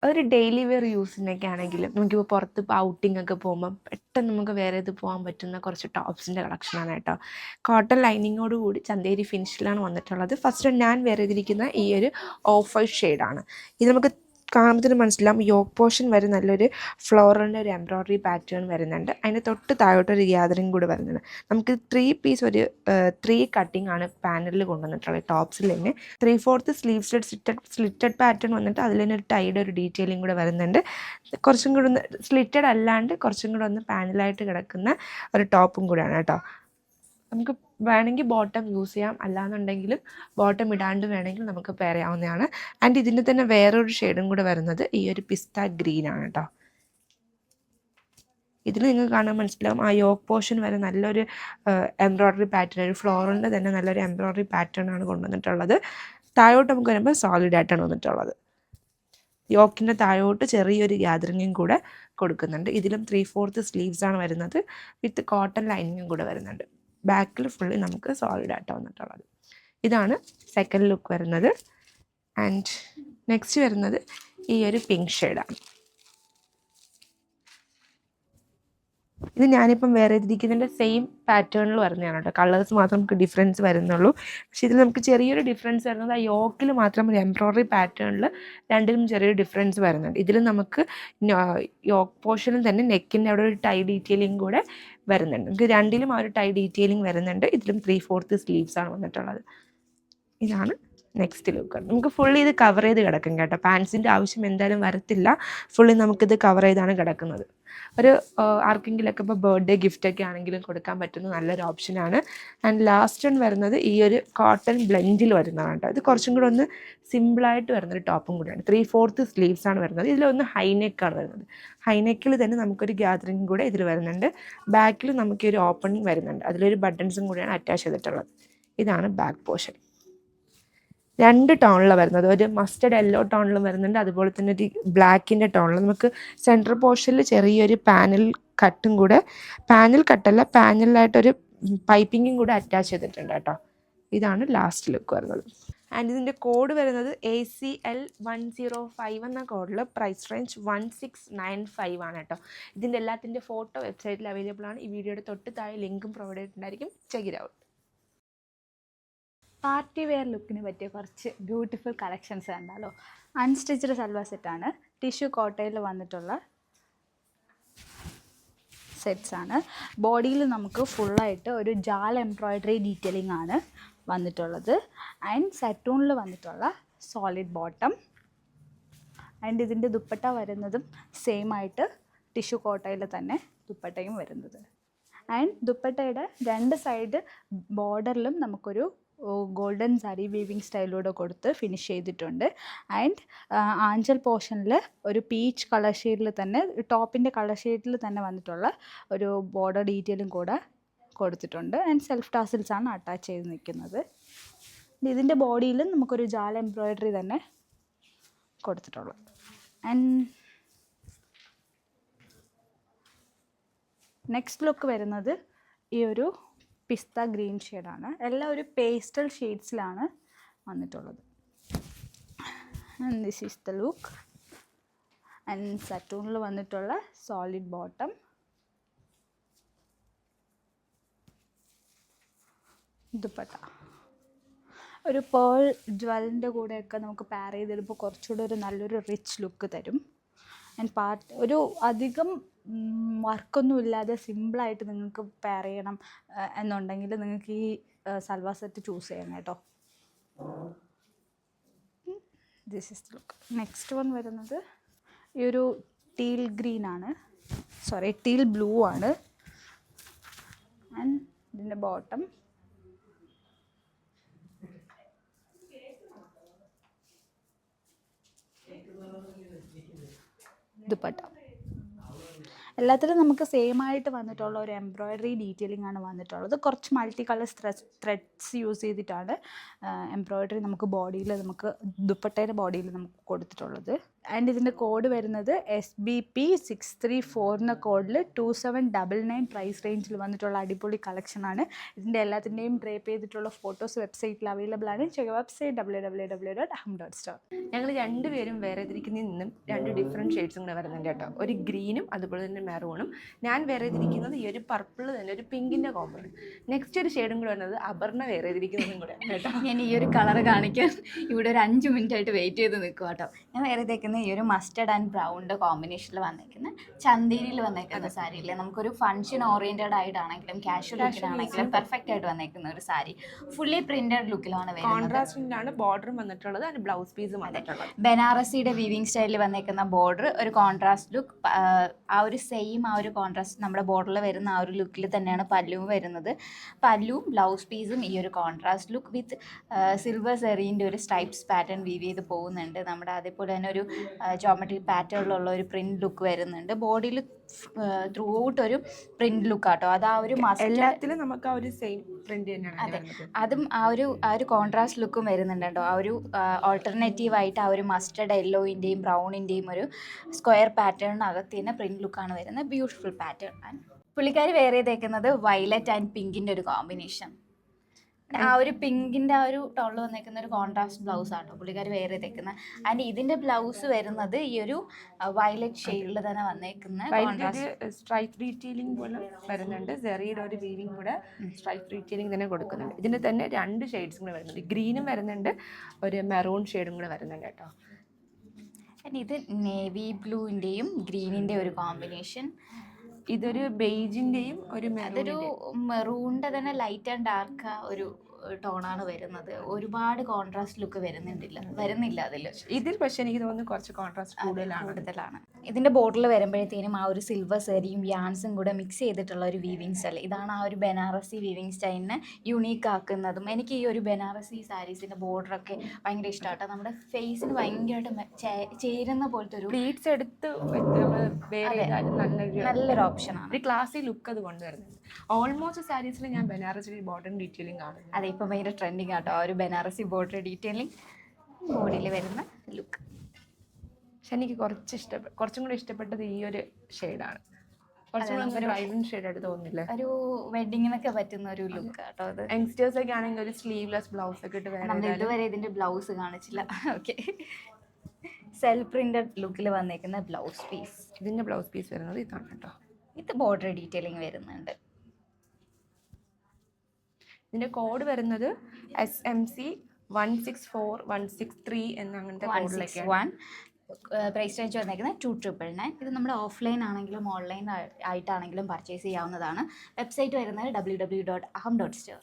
ഒരു daily wear യൂസിനൊക്കെ ആണെങ്കിലും നമുക്കിപ്പോൾ പുറത്ത് ഔട്ടിംഗ് ഒക്കെ പോകുമ്പോൾ പെട്ടെന്ന് നമുക്ക് വേറെ ഇത് പോകാൻ പറ്റുന്ന കുറച്ച് ടോപ്സിൻ്റെ കളക്ഷനാണ് കേട്ടോ. കോട്ടൺ ലൈനിങ്ങോട് കൂടി ചന്തേരി ഫിനിഷിലാണ് വന്നിട്ടുള്ളത്. ഫസ്റ്റ് ഞാൻ വെയർ ചെയ്തിരിക്കുന്ന ഈ ഒരു ഓഫ് വൈറ്റ് ഷെയ്ഡാണ്. ഇത് നമുക്ക് കാണുമ്പോൾ മനസ്സിലാവും യോക്ക് പോർഷൻ വരെ നല്ലൊരു ഫ്ലോറലിൻ്റെ ഒരു എംബ്രോയ്ഡറി പാറ്റേൺ വരുന്നുണ്ട്. അതിന് തൊട്ട് താഴോട്ടൊരു ഗ്യാതറിങ് കൂടെ വരുന്നുണ്ട്. നമുക്ക് 3 പീസ് ഒരു 3 കട്ടിംഗ് ആണ് പാനലിൽ കൊണ്ടുവന്നിട്ടുള്ളത്. ടോപ്സിൽ തന്നെ 3/4 സ്ലീവ്സ് സ്ലിറ്റഡ് പാറ്റേൺ വന്നിട്ട് അതിൽ തന്നെ ഒരു ടൈഡ് ഒരു ഡീറ്റെയിലിംഗ് കൂടെ വരുന്നുണ്ട്. കുറച്ചും കൂടെ ഒന്ന് സ്ലിറ്റഡ് അല്ലാണ്ട് കുറച്ചും കൂടെ ഒന്ന് പാനലായിട്ട് കിടക്കുന്ന ഒരു ടോപ്പും കൂടെയാണ് കേട്ടോ. നമുക്ക് വേണമെങ്കിൽ ബോട്ടം യൂസ് ചെയ്യാം, അല്ലാന്നുണ്ടെങ്കിൽ ബോട്ടം ഇടാണ്ട് വേണമെങ്കിൽ നമുക്ക് പെയർ ചെയ്യാവുന്നതാണ്. ആൻഡ് ഇതിൻ്റെ തന്നെ വേറൊരു ഷെയ്ഡും കൂടെ വരുന്നത് ഈ ഒരു പിസ്ത ഗ്രീനാണ് കേട്ടോ. ഇതിൽ നിങ്ങൾക്ക് കാണാൻ മനസ്സിലാവും ആ യോക്ക് പോർഷൻ വരെ നല്ലൊരു എംബ്രോയ്ഡറി പാറ്റേൺ, ഒരു ഫ്ലോറലിൻ്റെ തന്നെ നല്ലൊരു എംബ്രോയ്ഡറി പാറ്റേൺ ആണ് കൊണ്ടുവന്നിട്ടുള്ളത്. താഴോട്ട് നമുക്ക് വരുമ്പോൾ സോളിഡ് ആയിട്ടാണ് വന്നിട്ടുള്ളത്. യോക്കിൻ്റെ താഴോട്ട് ചെറിയൊരു ഗ്യാതറിങ്ങും കൂടെ കൊടുക്കുന്നുണ്ട്. ഇതിലും 3/4 സ്ലീവ്സ് ആണ് വരുന്നത്, വിത്ത് കോട്ടൺ ലൈനിങ്ങും കൂടെ വരുന്നുണ്ട്. ബാക്കിൽ ഫുള്ളി നമുക്ക് സോളിഡ് ആയിട്ട് വന്നിട്ടുള്ളത്. ഇതാണ് സെക്കൻഡ് ലുക്ക് വരുന്നത്. ആൻഡ് നെക്സ്റ്റ് വരുന്നത് ഈ ഒരു പിങ്ക് ഷെയ്ഡാണ്. ഇത് ഞാനിപ്പം വേറെ ചെയ്തിരിക്കുന്നതിൻ്റെ സെയിം പാറ്റേണിൽ വരുന്നതാണ് കേട്ടോ. കളേഴ്സ് മാത്രം നമുക്ക് ഡിഫറൻസ് വരുന്നുള്ളൂ. പക്ഷേ ഇതിൽ നമുക്ക് ചെറിയൊരു ഡിഫറൻസ് വരുന്നത് ആ യോക്കിൽ മാത്രം ഒരു എംബ്രോയ്ഡറി പാറ്റേണിൽ രണ്ടിലും ചെറിയൊരു ഡിഫറൻസ് വരുന്നുണ്ട്. ഇതിൽ നമുക്ക് യോക്ക് പോർഷനിൽ തന്നെ നെക്കിൻ്റെ അവിടെ ഒരു ടൈ ഡീറ്റെയിലിംഗ് കൂടെ വരുന്നുണ്ട്. നമുക്ക് രണ്ടിലും ആ ഒരു ടൈ ഡീറ്റെയിലിംഗ് വരുന്നുണ്ട്. ഇതിലും 3/4 സ്ലീവ്സ് ആണ് വന്നിട്ടുള്ളത്. ഇതാണ് നെക്സ്റ്റ് ലുക്ക്. നമുക്ക് ഫുള്ളി ഇത് കവർ ചെയ്ത് കിടക്കും കേട്ടോ. പാൻസിൻ്റെ ആവശ്യം എന്തായാലും വരത്തില്ല. ഫുള്ളി നമുക്കിത് കവർ ചെയ്താണ് കിടക്കുന്നത്. ഒരു ആർക്കെങ്കിലൊക്കെ ഇപ്പോൾ ബർത്ത്ഡേ ഗിഫ്റ്റൊക്കെ ആണെങ്കിലും കൊടുക്കാൻ പറ്റുന്ന നല്ലൊരു ഓപ്ഷനാണ്. ആൻഡ് ലാസ്റ്റ് വൺ വരുന്നത് ഈ ഒരു കോട്ടൺ ബ്ലെൻഡിൽ വരുന്നതാണ് കേട്ടോ. ഇത് കുറച്ചും കൂടെ ഒന്ന് സിമ്പിളായിട്ട് വരുന്നൊരു ടോപ്പും കൂടിയാണ്. 3/4 സ്ലീവ്സ് ആണ് വരുന്നത്. ഇതിലൊന്ന് ഹൈനെക്കാണ് വരുന്നത്. ഹൈനെക്കിൽ തന്നെ നമുക്കൊരു ഗ്യാതറിങ് കൂടെ ഇതിൽ വരുന്നുണ്ട്. ബാക്കിൽ നമുക്കൊരു ഓപ്പണിങ് വരുന്നുണ്ട്. അതിലൊരു ബട്ടൺസും കൂടിയാണ് അറ്റാച്ച് ചെയ്തിട്ടുള്ളത്. ഇതാണ് ബാക്ക് പോർഷൻ. 2 ടോണിലാണ് വരുന്നത്. ഒരു മസ്റ്റർഡ് യെല്ലോ ടോണിലും വരുന്നുണ്ട്, അതുപോലെ തന്നെ ഒരു ബ്ലാക്കിൻ്റെ ടോണിൽ. നമുക്ക് സെൻട്രൽ പോർഷനിൽ ചെറിയൊരു പാനൽ കട്ടും കൂടെ, പാനൽ കട്ടല്ല പാനലിലായിട്ടൊരു പൈപ്പിങ്ങും കൂടെ അറ്റാച്ച് ചെയ്തിട്ടുണ്ട് കേട്ടോ. ഇതാണ് ലാസ്റ്റ് ലുക്ക് വരുന്നത്. ആൻഡ് ഇതിൻ്റെ കോഡ് വരുന്നത് ACL 105 എന്ന കോഡിൽ പ്രൈസ് റേഞ്ച് 1695 ആണ് കേട്ടോ. ഇതിൻ്റെ എല്ലാത്തിൻ്റെ ഫോട്ടോ വെബ്സൈറ്റിൽ അവൈലബിൾ ആണ്. ഈ വീഡിയോയുടെ തൊട്ട് താഴെ ലിങ്കും പ്രൊവൈഡ് ചെയ്തിട്ടുണ്ടായിരിക്കും. Check it out. Party wear ലുക്കിന് പറ്റിയ കുറച്ച് ബ്യൂട്ടിഫുൾ കളക്ഷൻസ് കണ്ടാലോ. അൺസ്റ്റിച്ച്ഡ് സൽവാർ സെറ്റാണ്. ടിഷ്യൂ കോട്ടയിൽ വന്നിട്ടുള്ള സെറ്റ്സാണ്. ബോഡിയിൽ നമുക്ക് ഫുള്ളായിട്ട് ഒരു ജാൽ എംബ്രോയ്ഡറി ഡീറ്റെയിലിംഗ് ആണ് വന്നിട്ടുള്ളത്. ആൻഡ് സറ്റൂണിൽ വന്നിട്ടുള്ള സോളിഡ് ബോട്ടം. ആൻഡ് ഇതിൻ്റെ ദുപ്പട്ട വരുന്നതും സെയിം ആയിട്ട് ടിഷ്യൂ കോട്ടയിൽ തന്നെ ദുപ്പട്ടയും വരുന്നത്. ആൻഡ് ദുപ്പട്ടയുടെ 2 സൈഡ് ബോർഡറിലും നമുക്കൊരു ഗോൾഡൻ സാരി വീവിങ് സ്റ്റൈലിലൂടെ കൊടുത്ത് ഫിനിഷ് ചെയ്തിട്ടുണ്ട്. ആൻഡ് ആഞ്ചൽ പോർഷനിൽ ഒരു പീച്ച് കളർ ഷെയ്ഡിൽ തന്നെ, ടോപ്പിൻ്റെ കളർ ഷെയ്ഡിൽ തന്നെ വന്നിട്ടുള്ള ഒരു ബോർഡർ ഡീറ്റെയിലും കൂടെ കൊടുത്തിട്ടുണ്ട്. ആൻഡ് സെൽഫ് ടാസിൽസ് ആണ് അറ്റാച്ച് ചെയ്ത് നിൽക്കുന്നത്. ഇതിൻ്റെ ബോഡിയിൽ നമുക്കൊരു ജാല എംബ്രോയ്ഡറി തന്നെ കൊടുത്തിട്ടുള്ളത്. ആൻഡ് നെക്സ്റ്റ് ലുക്ക് വരുന്നത് ഈ ഒരു പിസ്ത ഗ്രീൻ ഷെയ്ഡാണ്. എല്ലാം ഒരു പേസ്റ്റൽ ഷെയ്ഡ്സിലാണ് വന്നിട്ടുള്ളത്. And this is the look. And സറ്റൂണിൽ വന്നിട്ടുള്ള സോളിഡ് ബോട്ടം. ദുപ്പട്ട ഒരു പേൾ ജ്വല്ലിൻ്റെ കൂടെയൊക്കെ നമുക്ക് പെയർ ചെയ്തിടുമ്പോൾ കുറച്ചുകൂടെ ഒരു നല്ലൊരു റിച്ച് ലുക്ക് തരും. ആൻഡ് ഒരു അധികം വർക്കൊന്നും ഇല്ലാതെ സിമ്പിളായിട്ട് നിങ്ങൾക്ക് പെയർ ചെയ്യണം എന്നുണ്ടെങ്കിൽ നിങ്ങൾക്ക് ഈ സൽവാർ സെറ്റ് ചൂസ് ചെയ്യാം കേട്ടോ. This is the look. Next one വരുന്നത് ഈ ഒരു ടീൽ ഗ്രീൻ ആണ്, സോറി ടീൽ ബ്ലൂ ആണ്. ആൻഡ് ഇതിൻ്റെ ബോട്ടം ദുപ്പട്ട. എല്ലാത്തിലും നമുക്ക് സെയിം ആയിട്ട് വന്നിട്ടുള്ള ഒരു എംബ്രോയ്ഡറി ഡീറ്റെയിലിംഗ് ആണ് വന്നിട്ടുള്ളത്. കുറച്ച് മൾട്ടി കളർ ത്രെഡ്സ് യൂസ് ചെയ്തിട്ടാണ് എംബ്രോയ്ഡറി നമുക്ക് ബോഡിയിൽ, നമുക്ക് ദുപ്പട്ടയുടെ ബോഡിയിൽ നമുക്ക് കൊടുത്തിട്ടുള്ളത്. ആൻഡ് ഇതിൻ്റെ കോഡ് വരുന്നത് SBP634 എന്ന കോഡിൽ 2799 പ്രൈസ് റേഞ്ചിൽ വന്നിട്ടുള്ള അടിപൊളി കളക്ഷനാണ്. ഇതിൻ്റെ എല്ലാത്തിൻ്റെയും ഡ്രേപ്പ് ചെയ്തിട്ടുള്ള ഫോട്ടോസ് വെബ്സൈറ്റിൽ അവൈലബിൾ ആണ്. Check website www.aham.store. ഞങ്ങൾ രണ്ടുപേരും വേറെ തിരിക്കുന്നതിൽ നിന്നും 2 ഡിഫറെൻറ്റ് ഷെയ്ഡ്സും കൂടെ വരുന്നുണ്ട് കേട്ടോ. ഒരു ഗ്രീനും അതുപോലെ തന്നെ മെറൂണും. ഞാൻ വേറെ തിരിക്കുന്നത് ഈ ഒരു പർപ്പിൾ തന്നെ ഒരു പിങ്കിൻ്റെ കോമ്പോ. നെക്സ്റ്റ് ഒരു ഷെയ്ഡും കൂടെ വരുന്നത് അപർണ വേറെ തിരിക്കുന്നതും കൂടെ കേട്ടോ. ഞാൻ ഈ ഒരു കളർ കാണിക്കാൻ ഇവിടെ ഒരു 5 മിനിറ്റ് ആയിട്ട് വെയിറ്റ് ചെയ്ത് നിൽക്കുക കേട്ടോ. ഞാൻ വേറെ തേക്കുന്ന ഈ ഒരു മസ്റ്റർഡ് ആൻഡ് ബ്രൗണിൻ്റെ കോമ്പിനേഷനിൽ വന്നേക്കുന്ന ചന്തേരിയിൽ വന്നേക്കുന്ന സാരിയില്ലേ, നമുക്കൊരു ഫംഗ്ഷൻ ഓറിയൻറ്റഡ് ആയിട്ടാണെങ്കിലും കാഷ്വൽ ലുക്കിലാണെങ്കിലും പെർഫെക്റ്റ് ആയിട്ട് വന്നേക്കുന്ന ഒരു സാരി. ഫുള്ളി പ്രിന്റഡ് ലുക്കിലാണ് വരുന്നത്. കോൺട്രാസ്റ്റിലാണ് ബോർഡറും വന്നിട്ടുള്ളത്, അതിന് ബ്ലൗസ് പീസും വന്നിട്ടുള്ളത്. ബനാറസിയുടെ വീവിങ് സ്റ്റൈലിൽ വന്നേക്കുന്ന ബോർഡർ, ഒരു കോൺട്രാസ്റ്റ് ലുക്ക്. ആ ഒരു സെയിം ആ ഒരു കോൺട്രാസ്റ്റ് നമ്മുടെ ബോർഡറിൽ വരുന്ന ആ ഒരു ലുക്കിൽ തന്നെയാണ് പല്ലുവും വരുന്നത്. പല്ലുവും ബ്ലൗസ് പീസും ഈ ഒരു കോൺട്രാസ്റ്റ് ലുക്ക് വിത്ത് സിൽവർ സെറീൻ്റെ ഒരു സ്ട്രൈപ്സ് പാറ്റേൺ വീവ് ചെയ്ത് പോകുന്നുണ്ട്. നമ്മുടെ അതേപോലെ തന്നെ ഒരു ജോമെട്രിക് പാറ്റേണിലുള്ള ഒരു പ്രിന്റ് ലുക്ക് വരുന്നുണ്ട്. ബോഡിയിൽ ത്രൂ ഔട്ട് ഒരു പ്രിന്റ് ലുക്ക് ആട്ടോ. അത് ആ ഒരു എല്ലാത്തിലും നമുക്ക് ആ ഒരു സെയിം പ്രിന്റ് തന്നെയാണ്. അതെ, അതും ആ ഒരു കോൺട്രാസ്റ്റ് ലുക്കും വരുന്നുണ്ട് കേട്ടോ. ആ ഒരു ഓൾട്ടർനേറ്റീവ് ആയിട്ട് ആ ഒരു മസ്റ്റർഡ് യെല്ലോയിൻ്റെയും ബ്രൗണിൻ്റെയും ഒരു സ്ക്വയർ പാറ്റേണിനകത്ത് തന്നെ പ്രിന്റ് ലുക്കാണ് വരുന്നത്. Beautiful pattern. പുള്ളിക്കാരി വേറെ തേക്കുന്നത് വയലറ്റ് ആൻഡ് പിങ്കിൻ്റെ ഒരു കോമ്പിനേഷൻ. ആ ഒരു പിങ്കിൻ്റെ ആ ഒരു ടോളിൽ വന്നേക്കുന്ന ഒരു കോൺട്രാസ്റ്റ് ബ്ലൗസ് ആട്ടോ പുള്ളിക്കാരി വേറെ തേക്കുന്നത്. ആൻഡ് ഇതിൻ്റെ ബ്ലൗസ് വരുന്നത് ഈ ഒരു വയലറ്റ് ഷെയ്ഡിൽ തന്നെ വന്നേക്കുന്ന സ്ട്രൈപ്പ് ഡീറ്റെയിലിംഗ് പോലെ വരുന്നുണ്ട്. സെറിയുടെ ഒരു വീവിങ് കൂടെ സ്ട്രൈപ്പ് ഡീറ്റെയിലിംഗ് തന്നെ കൊടുക്കുന്നുണ്ട്. ഇതിന് തന്നെ 2 ഷെയ്ഡ്സും കൂടെ വരുന്നുണ്ട്. ഗ്രീനും വരുന്നുണ്ട്, ഒരു മെറൂൺ ഷെയ്ഡും കൂടെ വരുന്നുണ്ട് കേട്ടോ. ഇത് നേവി ബ്ലൂവിൻ്റെയും ഗ്രീനിൻ്റെ ഒരു കോമ്പിനേഷൻ. ഇതൊരു ബേജിൻ്റെയും അതൊരു മെറൂണിൻ്റെ തന്നെ ലൈറ്റ് ആൻഡ് ഡാർക്ക് ഒരു ടോണാണ് വരുന്നത്. ഒരുപാട് കോൺട്രാസ്റ്റ് ലുക്ക് വരുന്നില്ല അതിൽ. ഇതിൽ പക്ഷേ എനിക്ക് തോന്നുന്നു കുറച്ച് കോൺട്രാസ്റ്റ് കൂടുതലാണ്. ഇതിൻ്റെ ബോർഡറിൽ വരുമ്പോഴത്തേനും ആ ഒരു സിൽവർ സെറിയും യാൻസും കൂടെ മിക്സ് ചെയ്തിട്ടുള്ള ഒരു വീവിങ് സ്റ്റൈൽ. ഇതാണ് ആ ഒരു ബനാറസി വീവിങ് സ്റ്റൈലിനെ യുണീക്ക് ആക്കുന്നതും. എനിക്ക് ഈ ഒരു ബനാറസി സാരീസിൻ്റെ ബോർഡറൊക്കെ ഭയങ്കര ഇഷ്ടമാട്ടോ. നമ്മുടെ ഫേസിന് ഭയങ്കരമായിട്ട് ചേരുന്ന പോലത്തെ ഒരു പ്ലീറ്റ്സ് എടുത്ത് നല്ലൊരു ഓപ്ഷനാണ്. ഒരു ക്ലാസി ലുക്ക് അത് കൊണ്ടുവരുന്നത്. ഓൾമോസ്റ്റ് സാരീസിൽ ഞാൻ ബനാറസി ബോർഡർ ഡീറ്റെയിലിംഗ് ആണ്. അതെ, ഇപ്പം ഭയങ്കര ട്രെൻഡിങ് ആട്ടോ ആ ഒരു ബനാറസി ബോർഡർ ഡീറ്റെയിലിംഗ് ബോഡിയിൽ വരുന്ന ലുക്ക്. പക്ഷെ എനിക്ക് കുറച്ചും കൂടി ഇഷ്ടപ്പെട്ടത് ഈ ഒരു ഷെയ്ഡാണ്. കുറച്ചും കൂടി വൈബ്രന്റ് ഷെയ്ഡ് ആയിട്ട് തോന്നുന്നില്ലേ? ഒരു വെഡിങ്ങിനൊക്കെ പറ്റുന്ന ഒരു ലുക്ക് കേട്ടോ അത്. യങ്സ്റ്റേഴ്സ് ഒക്കെ ആണെങ്കിൽ ഒരു സ്ലീവ്ലെസ് ബ്ലൗസ് ഒക്കെ ഇട്ട് നമ്മൾ ഇതുവരെ ഇതിന്റെ ബ്ലൗസ് കാണിച്ചില്ല. ഓക്കെ, സെൽഫ് പ്രിന്റഡ് ലുക്കിൽ വന്നേക്കുന്ന ബ്ലൗസ് പീസ്. ഇതിന്റെ ബ്ലൗസ് പീസ് വരുന്നത് ഇതാണ് കേട്ടോ. ഇത് ബോർഡർ ഡീറ്റെയിലിംഗ് വരുന്നുണ്ട്. ഇതിന്റെ കോഡ് വരുന്നത് SMC 164163 എന്ന അങ്ങനത്തെ കോഡിലേക്കാണ്. പ്രൈസ് റേഞ്ച് വന്നേക്കുന്നത് 299. ഇത് നമ്മുടെ ഓഫ്ലൈൻ ആണെങ്കിലും ഓൺലൈൻ ആയിട്ടാണെങ്കിലും പർച്ചേസ് ചെയ്യാവുന്നതാണ്. വെബ്സൈറ്റ് വരുന്നത് www.aham.store.